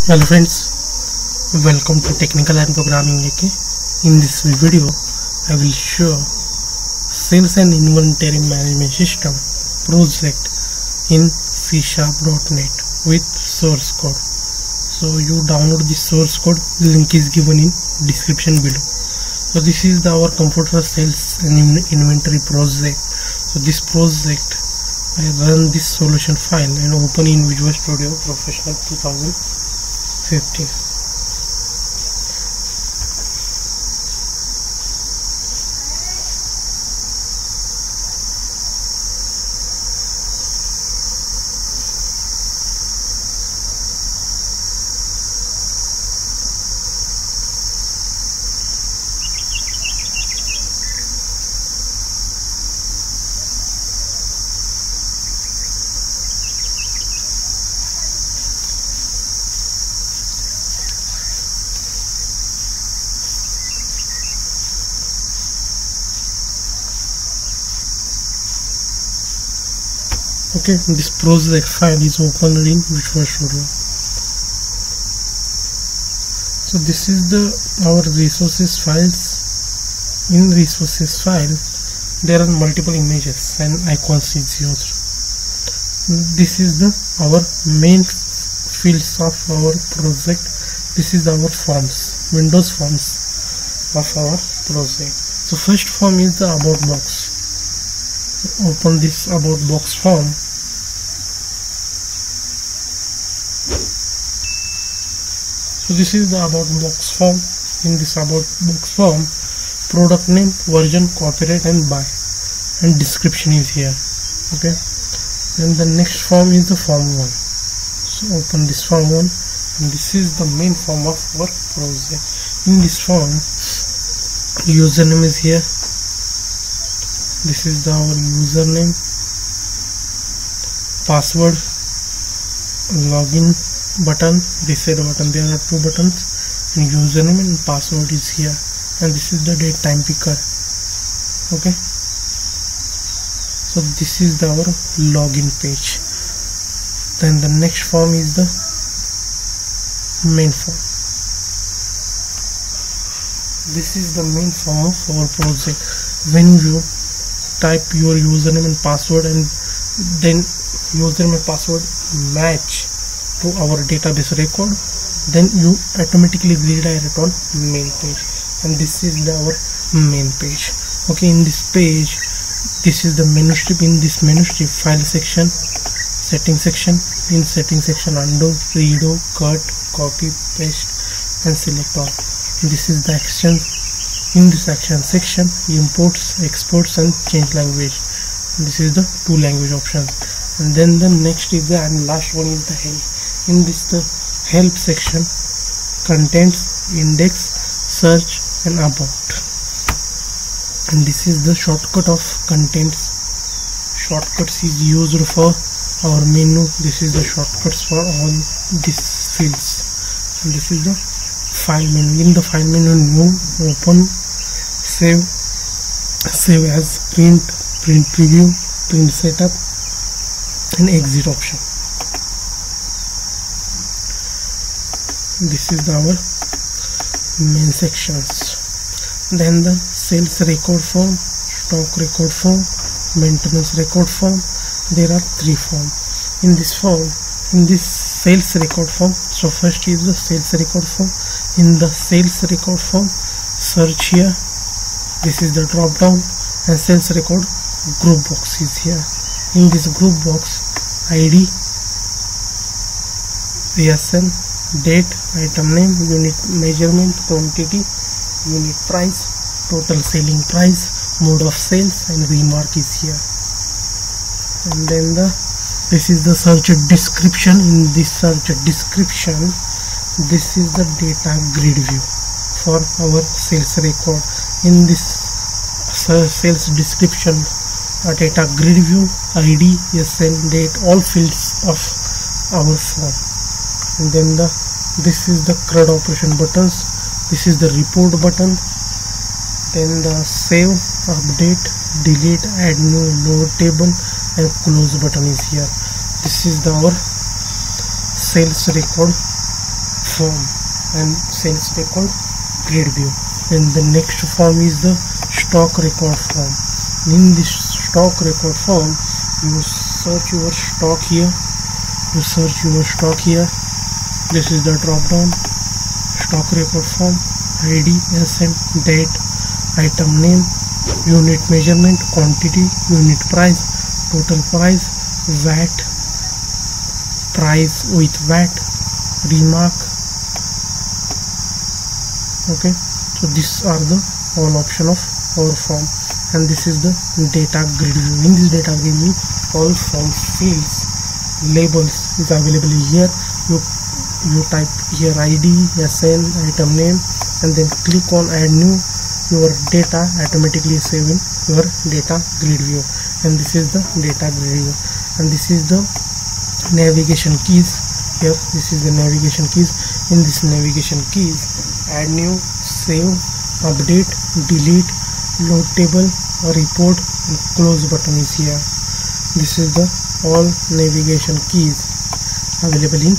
Hello friends, welcome to Technical and Programming AK. In this video, I will show Sales and Inventory Management System project in C#.NET with source code. So you download the source code, the link is given in description below. So this is our computer sales and inventory project. So this project, I run this solution file and open in Visual Studio Professional 2015. Okay, this project file is opened in Visual Studio. So this is our resources files. In resources file, there are multiple images and icons is used. This is our main fields of our project. This is our forms, Windows forms of our project. So first form is the about box. Open this about box form. So this is the about box form. In this about box form, product name, version, copyright and buy, and description is here. Okay, then the next form is the form 1. So open this form 1, and this is the main form of our project. In this form, username is here. This is our username, password, login button, reset button. There are two buttons, and username and password is here, and this is the date time picker. Okay, so this is our login page. Then the next form is the main form. This is the main form of our project. When you type your username and password, and then username and password match to our database record, then you automatically redirect on main page, and this is our main page. Okay, in this page, this is the menu strip. In this menu strip, file section, setting section. In setting section, undo, redo, cut, copy, paste and select all. This is the action. In this action section, imports, exports and change language. This is the two language options. And then the next is and last one is the help. In this the help section contains index, search and about. And this is the shortcut of contents. Shortcuts is used for our menu. This is the shortcuts for all these fields. And this is the file menu. In the file menu, new, open, save as, print preview, print setup and exit option. This is our main sections. Then the sales record form, stock record form, maintenance record form. There are three forms in this form. In this sales record form, so first is the sales record form. In the sales record form, search here. This is the drop down, and sales record group box is here. In this group box, ID, ASN, date, item name, unit measurement, quantity, unit price, total selling price, mode of sales and remark is here. And then this is the search description. In this search description, this is the data grid view for our sales record. In this sales description, data grid view, ID, SN, date, all fields of our form. And then this is the CRUD operation buttons. This is the report button. Then the save, update, delete, add new, load table and close button is here. This is our sales record form and sales record grid view. And the next form is the stock record form. In this stock record form, you search your stock here. This is the drop down. Stock record form, ID, SN, date, item name, unit measurement, quantity, unit price, total price, VAT, price with VAT, remark. Okay, so these are the all option of our form, and this is the data grid view. In this data grid view, all form fields, labels is available here. You type here ID, SN, item name, and then click on add new. Your data automatically save in your data grid view, and this is the data grid view. And this is the navigation keys. Here this is the navigation keys. In this navigation keys, add new, save, update, delete, load table, report, and close button is here. This is the all navigation keys available in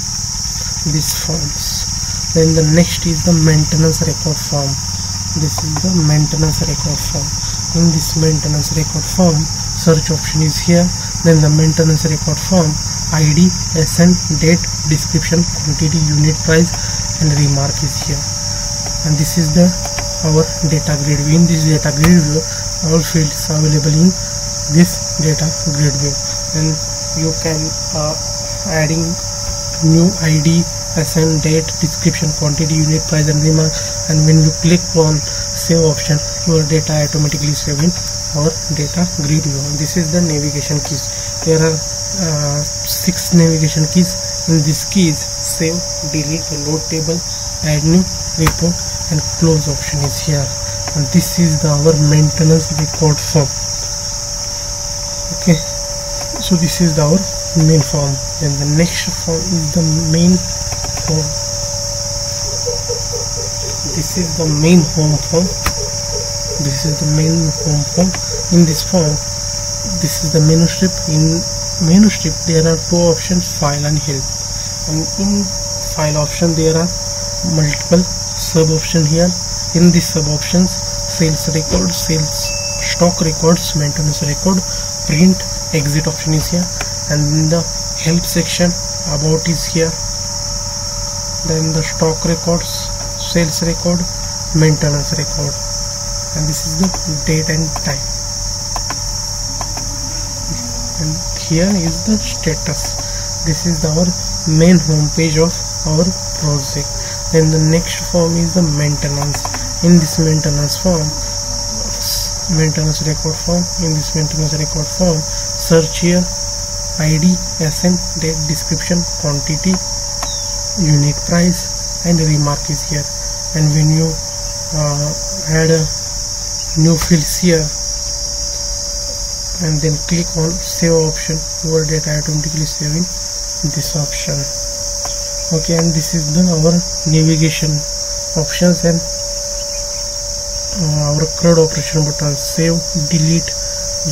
these forms. Then the next is the maintenance record form. This is the maintenance record form. In this maintenance record form, search option is here. Then the maintenance record form, ID, SN, date, description, quantity, unit price, and remark is here. And this is the our data grid view. In this data grid view, all fields are available in this data grid view, and you can adding new ID, SN, date, description, quantity, unit price, and remark. And when you click on save option, your data automatically save in our data grid view. And this is the navigation keys. There are 6 navigation keys. In these keys, save, delete, load table, add new, report, and close option is here. And this is our maintenance record form. Okay, so this is our main form. Then the next form is the main form. This is the main home form. This is the main home form. In this form, this is the menu strip. In menu strip, there are 2 options, file and help. And in file option, there are multiple sub option here. In these sub options, sales record, sales stock records, maintenance record, print, exit option is here. And in the help section, about is here. Then the stock records, sales record, maintenance record, and this is the date and time. And here is the status. This is our main home page of our project. Then the next form is the maintenance. In this maintenance form, maintenance record form. In this maintenance record form, search here, ID, SN, date, description, quantity, unit price, and remark is here. And when you add a new fields here and then click on save option, your data automatically save in this option. Okay, and this is the our navigation options and our CRUD operation button, save, delete,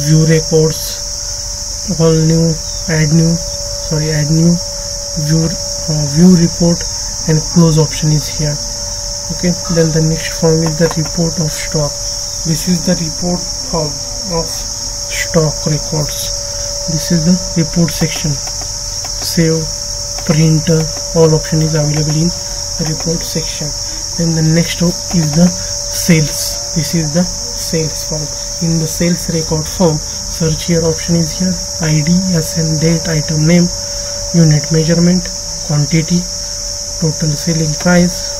view records, all new, add new, view report, and close option is here. Okay, then the next form is the report of stock. This is the report form of stock records. This is the report section. Save, print, all option is available in the report section. Then the next is the sales. This is the sales form. In the sales record form, search here option is here, ID, SN, date, item name, unit measurement, quantity, total selling price,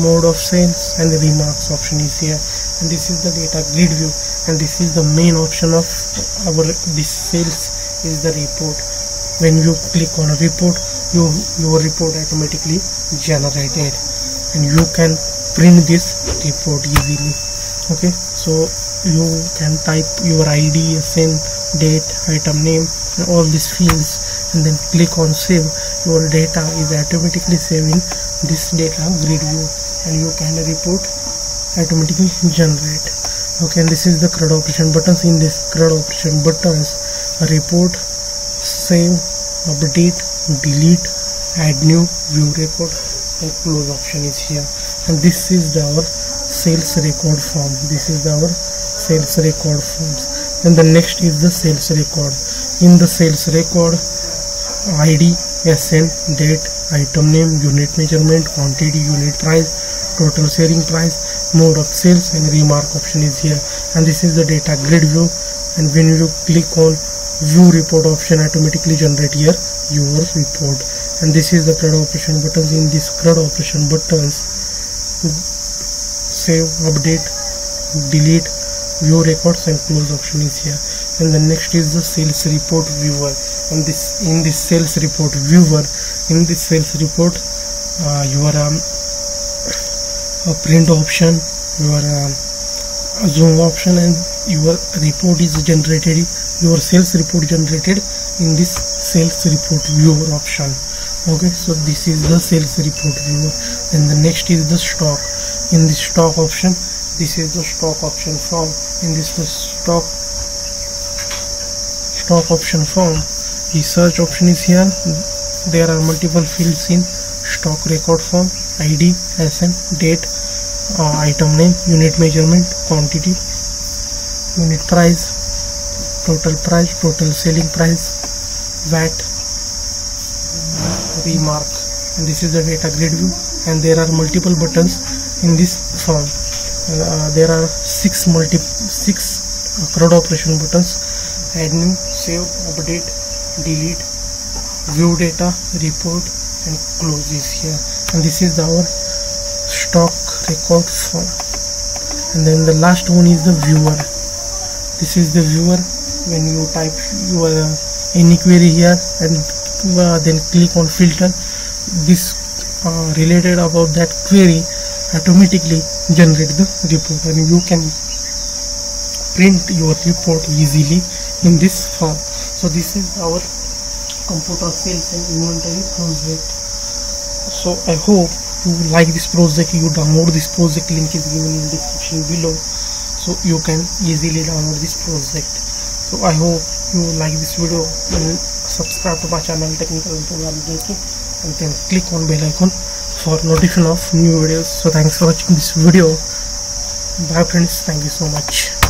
mode of sales, and the remarks option is here. And this is the data grid view, and this is the main option of our this sales is the report. When you click on a report, your report automatically generated, and you can print this report easily. Okay, so you can type your ID, SN, date, item name, and all these fields, and then click on save. Your data is automatically saved in this data grid view, and you can report automatically generate. Okay, and this is the CRUD operation buttons. In this CRUD operation buttons, report, save, update, delete, add new, view report, and close option is here. And this is our sales record form. This is our sales record forms. Then the next is the sales record. In the sales record, ID, SN, date, item name, unit measurement, quantity, unit price, total selling price, mode of sales, and remark option is here. And this is the data grid view. And when you click on view report option, automatically generate here your report. And this is the CRUD operation buttons. In this CRUD operation buttons, save, update, delete, view records, and close option is here. And the next is the sales report viewer. And this in this sales report viewer, in this sales report, your print option, your zoom option, and your report is generated, your sales report generated in this sales report viewer option. Okay, so this is the sales report viewer. And the next is the stock. In the stock option, this is the stock option form. In this the stock option form, the search option is here. There are multiple fields in stock record form: ID, SN, date, item name, unit measurement, quantity, unit price, total selling price, VAT, remark. And this is the data grid view. And there are multiple buttons in this form. There are six CRUD operation buttons: add new, save, update, delete, view data, report, and close is here. And this is our stock record form. And then the last one is the viewer. This is the viewer. When you type your any query here and then click on filter, this related about that query automatically generate the report, and you can print your report easily in this form. So this is our computer sales and inventory project. So I hope you like this project. You download this project, link is given in description below, so you can easily download this project. So I hope you like this video, and subscribe to my channel Technical Program Junkie, and then click on bell icon for notification of new videos. So thanks for watching this video. Bye friends, thank you so much.